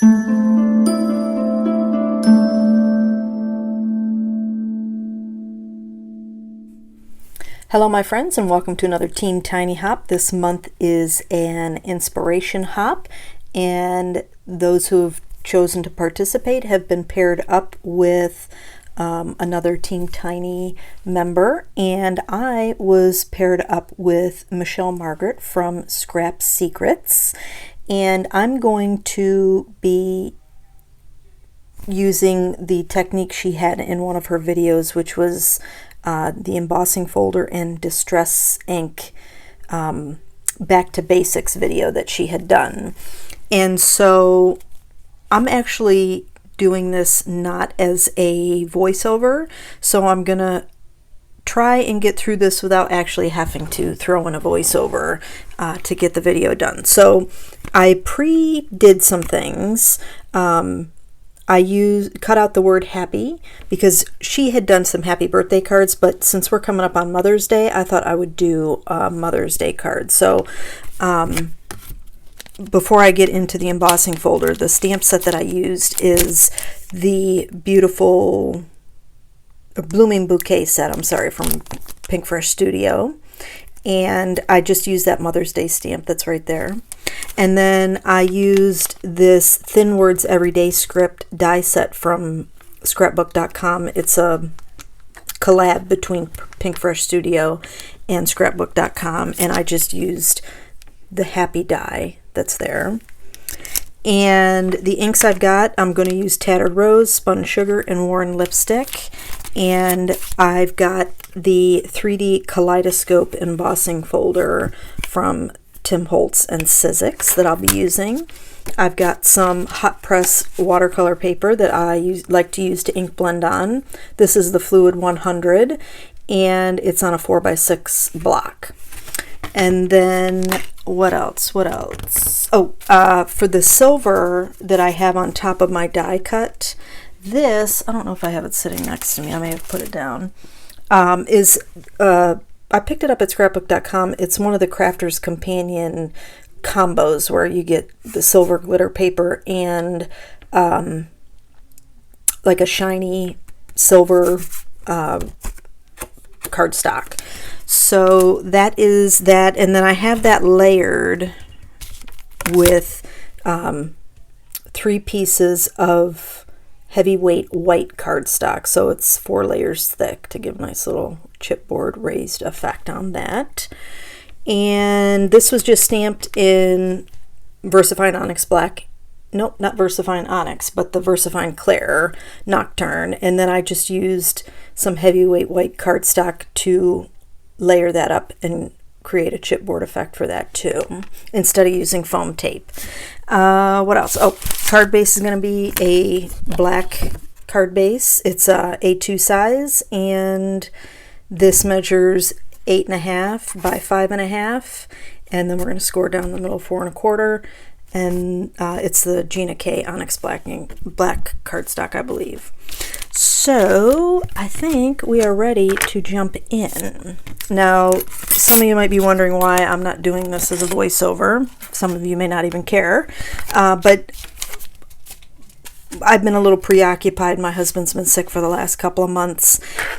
Hello my friends, and welcome to another Team Tiny Hop. This month is an inspiration hop, and those who have chosen to participate have been paired up with another Team Tiny member, and I was paired up with Michelle Margaret from Scrap Secrets, and I'm going to be using the technique she had in one of her videos, which was the embossing folder and distress ink back to basics video that she had done. And so I'm actually doing this not as a voiceover, so I'm gonna try and get through this without actually having to throw in a voiceover to get the video done. So I pre-did some things. I cut out the word happy because she had done some happy birthday cards, but since we're coming up on Mother's Day, I thought I would do a Mother's Day card. So before I get into the embossing folder, the stamp set that I used is the beautiful Blooming Bouquet set, from Pink Fresh Studio. And I just used that Mother's Day stamp that's right there. And then I used this Thin Words Everyday Script die set from scrapbook.com. It's a collab between Pink Fresh Studio and scrapbook.com, and I just used the happy die that's there. And the inks I've got, I'm going to use Tattered Rose, Spun Sugar, and Worn Lipstick. And I've got the 3D Kaleidoscope embossing folder from Tim Holtz and Sizzix that I'll be using. I've got some hot press watercolor paper that I like to use to ink blend on. This is the Fluid 100, and it's on a 4x6 block. And then what else? Oh, for the silver that I have on top of my die cut, this, I don't know if I have it sitting next to me, I may have put it down, I picked it up at scrapbook.com. It's one of the Crafter's Companion combos where you get the silver glitter paper and like a shiny silver cardstock. So that is that, and then I have that layered with 3 pieces of heavyweight white cardstock, so it's 4 layers thick to give a nice little chipboard raised effect on that. And this was just stamped in VersaFine Onyx Black. Nope, not VersaFine Onyx, but the VersaFine Clair Nocturne. And then I just used some heavyweight white cardstock to layer that up and create a chipboard effect for that too, instead of using foam tape. What else? Oh, card base is going to be a black card base. It's a A2 size, and this measures 8.5 by 5.5, and then we're going to score down the middle 4 1/4, and it's the Gina K Onyx Black cardstock, I believe. So I think we are ready to jump in. Now, some of you might be wondering why I'm not doing this as a voiceover. Some of you may not even care, but I've been a little preoccupied. My husband's been sick for the last couple of months,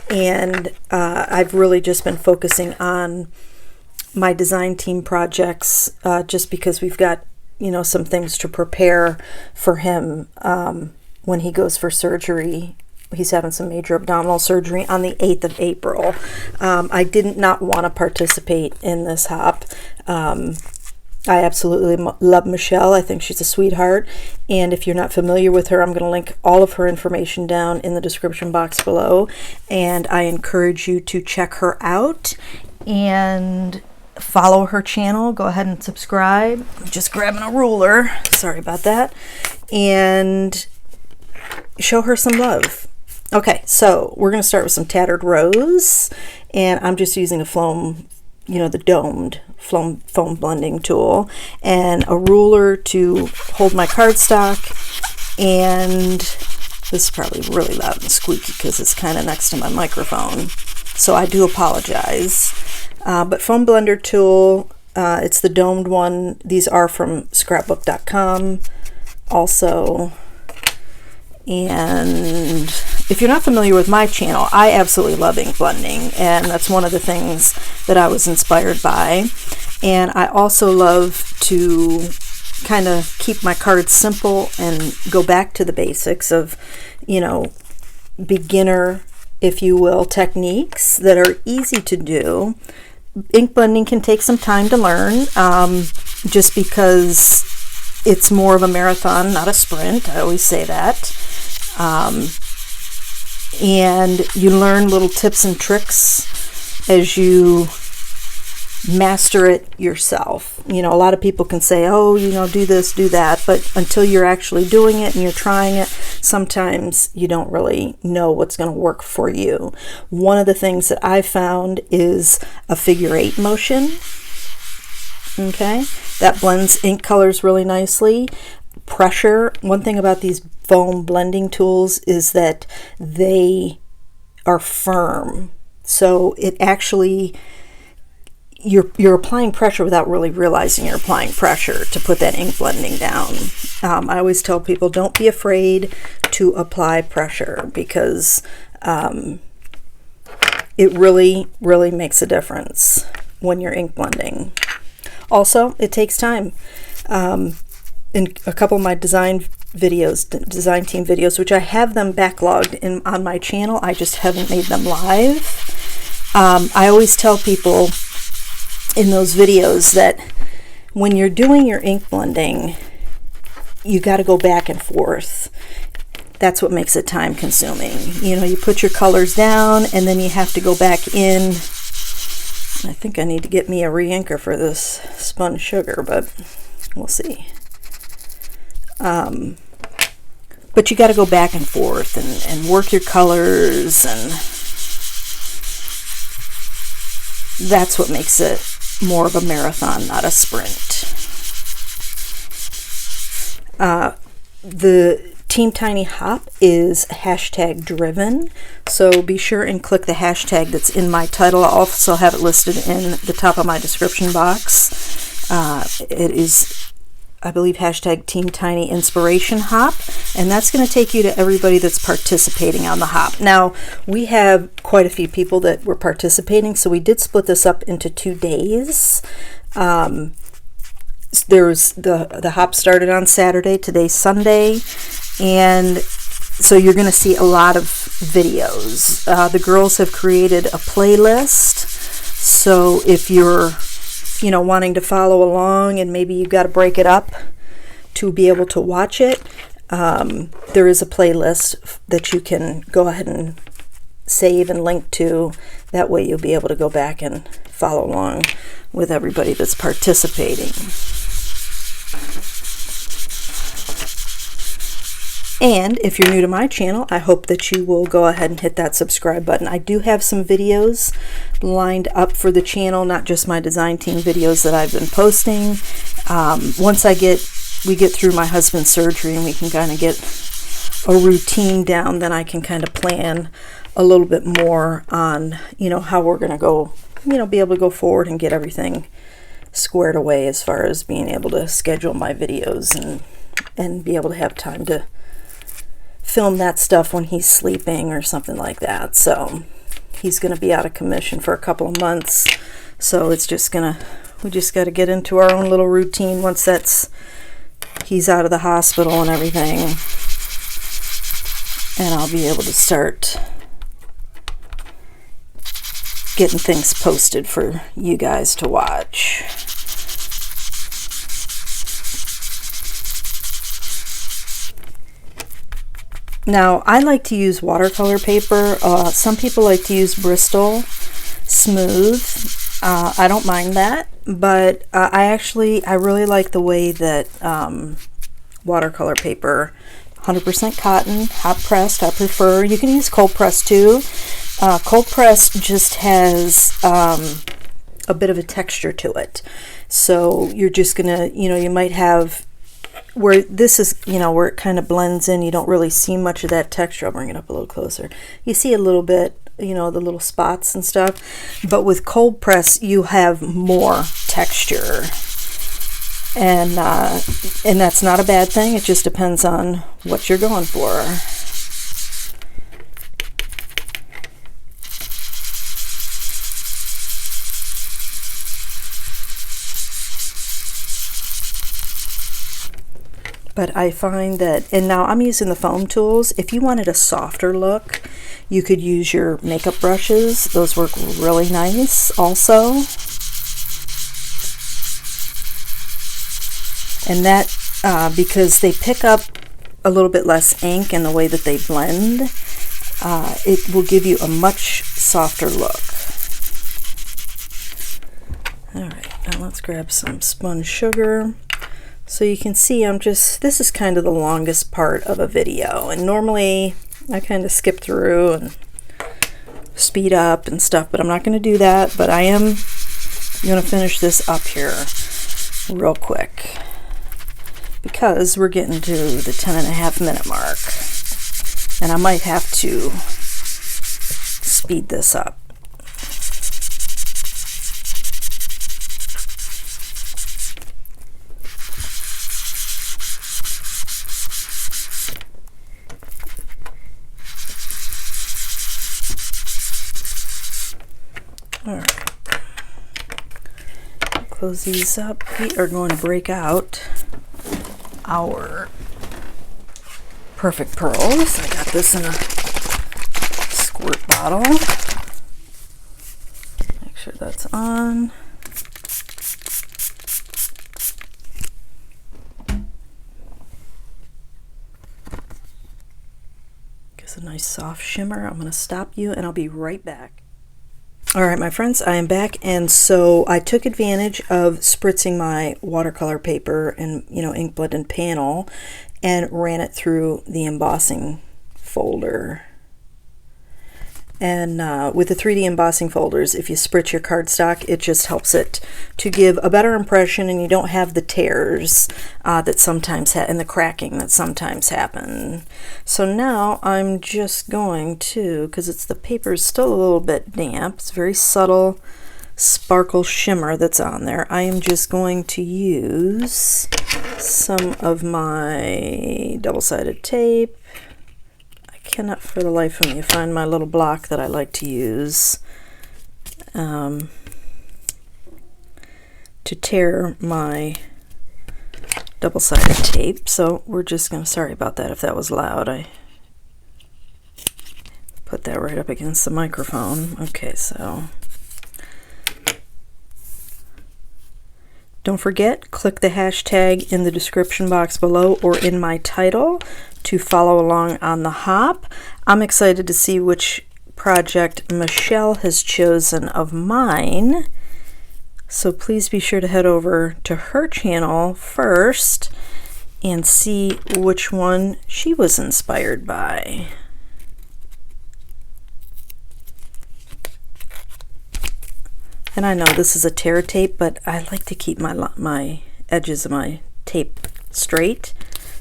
and I've really just been focusing on my design team projects, just because we've got, some things to prepare for him when he goes for surgery. He's having some major abdominal surgery on the 8th of April. I did not want to participate in this hop. I absolutely love Michelle. I think she's a sweetheart. And if you're not familiar with her, I'm going to link all of her information down in the description box below. And I encourage you to check her out and follow her channel. Go ahead and subscribe. I'm just grabbing a ruler. Sorry about that. And show her some love. Okay, so we're going to start with some Tattered Rose. And I'm just using a foam, the domed foam blending tool, and a ruler to hold my cardstock. And this is probably really loud and squeaky because it's kind of next to my microphone, so I do apologize. But foam blender tool, it's the domed one. These are from scrapbook.com. also. And if you're not familiar with my channel, I absolutely love ink blending, and that's one of the things that I was inspired by. And I also love to kind of keep my cards simple and go back to the basics of, you know, beginner, if you will, techniques that are easy to do. Ink blending can take some time to learn, just because it's more of a marathon, not a sprint. I always say that. And you learn little tips and tricks as you master it yourself. You know, a lot of people can say, oh, you know, do this, do that, but until you're actually doing it and you're trying it, sometimes you don't really know what's going to work for you. One of the things that I've found is a figure 8 motion. Okay, that blends ink colors really nicely. Pressure, one thing about these foam blending tools is that they are firm, so it actually, you're applying pressure without really realizing you're applying pressure to put that ink blending down. I always tell people, don't be afraid to apply pressure, because it really makes a difference when you're ink blending. Also, it takes time. In a couple of my design team videos, which I have them backlogged on my channel, I just haven't made them live. I always tell people in those videos that when you're doing your ink blending, you got to go back and forth. That's what makes it time consuming. You know, you put your colors down and then you have to go back in. I think I need to get me a re-inker for this spun sugar, but we'll see. But you got to go back and forth and work your colors, and that's what makes it more of a marathon, not a sprint. The Team Tiny Hop is hashtag driven, so be sure and click the hashtag that's in my title. I'll also have it listed in the top of my description box. It is, I believe, hashtag teamtinyinspirationhop, and that's going to take you to everybody that's participating on the hop. Now, we have quite a few people that were participating, so we did split this up into 2 days. There's the hop started on Saturday, today's Sunday, and so you're going to see a lot of videos. The girls have created a playlist, so if you're, you know, wanting to follow along and maybe you've got to break it up to be able to watch it, there is a playlist that you can go ahead and save and link to. That way you'll be able to go back and follow along with everybody that's participating. And if you're new to my channel, I hope that you will go ahead and hit that subscribe button. I do have some videos lined up for the channel, not just my design team videos that I've been posting. Once we get through my husband's surgery and we can kind of get a routine down, then I can kind of plan a little bit more on, you know, how we're going to go, you know, be able to go forward and get everything squared away as far as being able to schedule my videos and be able to have time to film that stuff when he's sleeping or something like that. So he's going to be out of commission for a couple of months, so it's just we just got to get into our own little routine once he's out of the hospital and everything, and I'll be able to start getting things posted for you guys to watch. Now, I like to use watercolor paper. Some people like to use Bristol Smooth. I don't mind that, but I really like the way that watercolor paper, 100% cotton, hot pressed, I prefer. You can use cold pressed too. Cold pressed just has a bit of a texture to it. So you're just gonna, you know, you might have where this is, you know, where it kind of blends in, you don't really see much of that texture. I'll bring it up a little closer. You see a little bit, you know, the little spots and stuff, but with cold press you have more texture. And that's not a bad thing. It just depends on what you're going for. But I find that, and now I'm using the foam tools. If you wanted a softer look, you could use your makeup brushes. Those work really nice also. And that, because they pick up a little bit less ink in the way that they blend, it will give you a much softer look. All right, now let's grab some spun sugar. So you can see this is kind of the longest part of a video, and normally I kind of skip through and speed up and stuff, but I'm not going to do that. But I am going to finish this up here real quick because we're getting to the 10.5-minute mark, and I might have to speed this up. All right, close these up. We are going to break out our Perfect Pearls. I got this in a squirt bottle. Make sure that's on. Gives a nice soft shimmer. I'm going to stop you and I'll be right back. All right, my friends, I am back, and so I took advantage of spritzing my watercolor paper and, ink blended panel and ran it through the embossing folder. And with the 3D embossing folders, if you spritz your cardstock, it just helps it to give a better impression, and you don't have the tears that sometimes and the cracking that sometimes happen. So now I'm just going to, because the paper is still a little bit damp, it's very subtle sparkle shimmer that's on there. I am just going to use some of my double-sided tape. Cannot for the life of me find my little block that I like to use to tear my double-sided tape. So we're just going to, sorry about that if that was loud. I put that right up against the microphone. Okay, so don't forget, click the hashtag in the description box below or in my title to follow along on the hop. I'm excited to see which project Michelle has chosen of mine. So please be sure to head over to her channel first and see which one she was inspired by. And I know this is a tear tape, but I like to keep my edges of my tape straight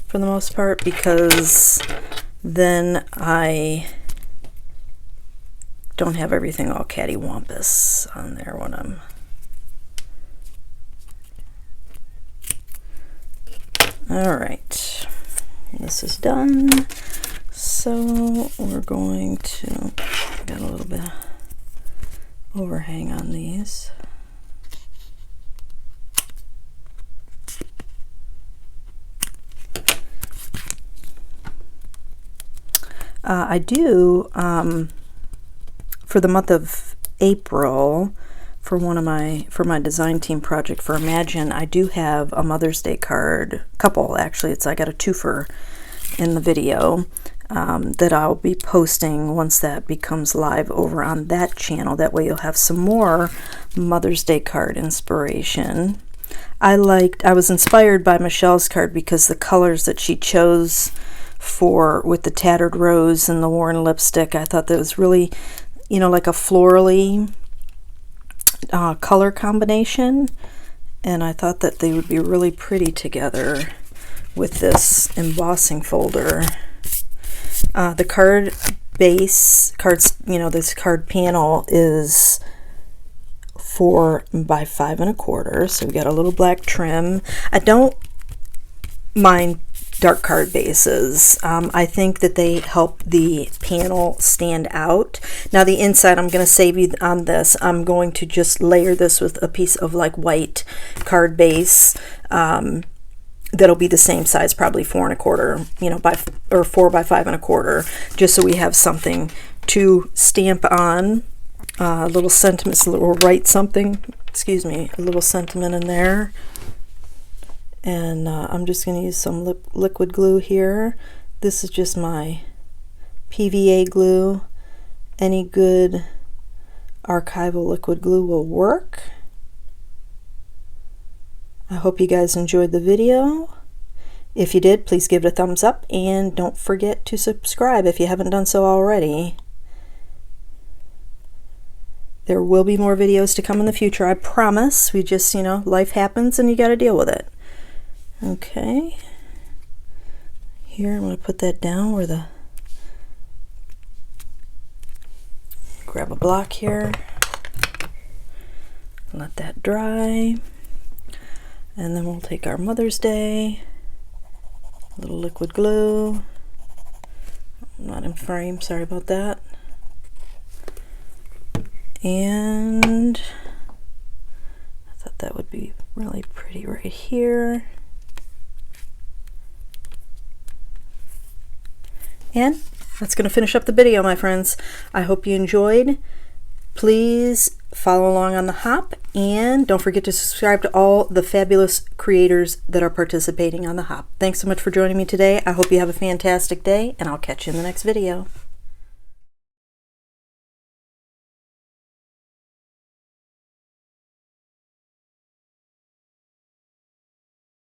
for the most part, because then I don't have everything all cattywampus on there when I'm all right. This is done, so we're going to get a little bit of overhang on these. I do, for the month of April, for my design team project for Imagine, I do have a Mother's Day card, couple actually. I got a twofer in the video that I'll be posting once that becomes live over on that channel. That way you'll have some more Mother's Day card inspiration. I was inspired by Michelle's card because the colors that she chose with the tattered rose and the worn lipstick, I thought that was really, like a florally color combination, and I thought that they would be really pretty together with this embossing folder. The card base, this card panel is 4 by 5 1/4. So we got a little black trim. I don't mind dark card bases. I think that they help the panel stand out. Now the inside, I'm going to save you on this. I'm going to just layer this with a piece of like white card base. That'll be the same size, probably 4 1/4, you know, or 4 by 5 1/4, just so we have something to stamp on. A little sentiment, a little write something, excuse me, a little sentiment in there. And I'm just going to use some liquid glue here. This is just my PVA glue. Any good archival liquid glue will work. I hope you guys enjoyed the video. If you did, please give it a thumbs up and don't forget to subscribe if you haven't done so already. There will be more videos to come in the future, I promise. We just, you know, life happens and you got to deal with it. Okay. Here, I'm going to put that down where the... Grab a block here. Let that dry. And then we'll take our Mother's Day. A little liquid glue. Not in frame, sorry about that. And I thought that would be really pretty right here. And that's going to finish up the video, my friends. I hope you enjoyed. Please follow along on the hop, and don't forget to subscribe to all the fabulous creators that are participating on the hop. Thanks so much for joining me today. I hope you have a fantastic day, and I'll catch you in the next video.